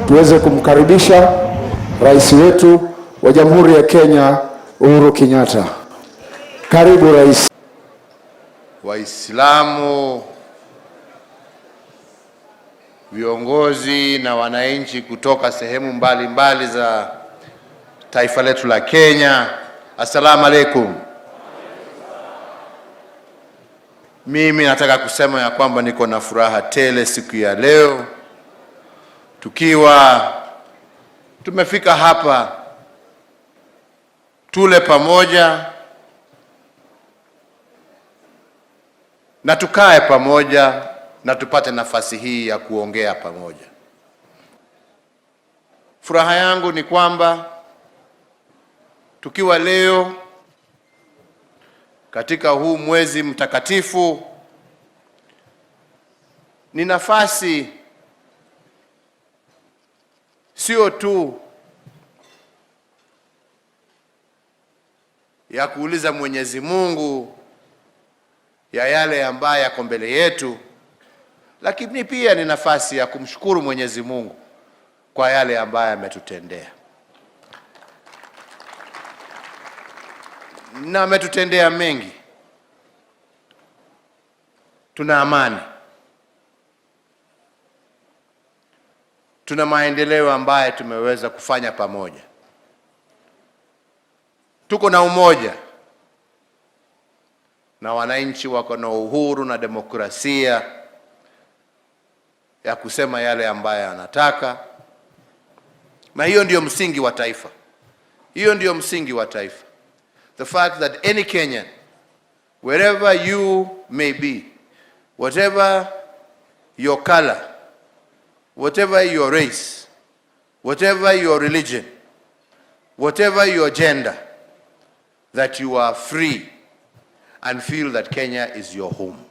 tuweze kumkaribisha rais wetu wa Jamhuri ya Kenya, Uhuru Kenyatta. Karibu rais. Waislamu, viongozi na wananchi kutoka sehemu mbalimbali za taifa letu la Kenya, assalamu alaikum. Mimi nataka kusema ya kwamba niko na furaha tele siku ya leo tukiwa tumefika hapa tule pamoja na tukae pamoja na tupate nafasi hii ya kuongea pamoja. Furaha yangu ni kwamba tukiwa leo katika huu mwezi mtakatifu, ni nafasi sio tu ya kuuliza Mwenyezi Mungu ya yale ambayo yako mbele yetu, lakini pia ni nafasi ya kumshukuru Mwenyezi Mungu kwa yale ambayo ametutendea. Na ametutendea mengi. Tuna amani, tuna maendeleo ambayo tumeweza kufanya pamoja, tuko na umoja, na wananchi wako na uhuru na demokrasia ya kusema yale ambayo anataka, na hiyo ndio msingi wa taifa. Hiyo ndio msingi wa taifa. The fact that any Kenyan, wherever you may be, whatever your color, whatever your race, whatever your religion, whatever your gender, that you are free and feel that Kenya is your home.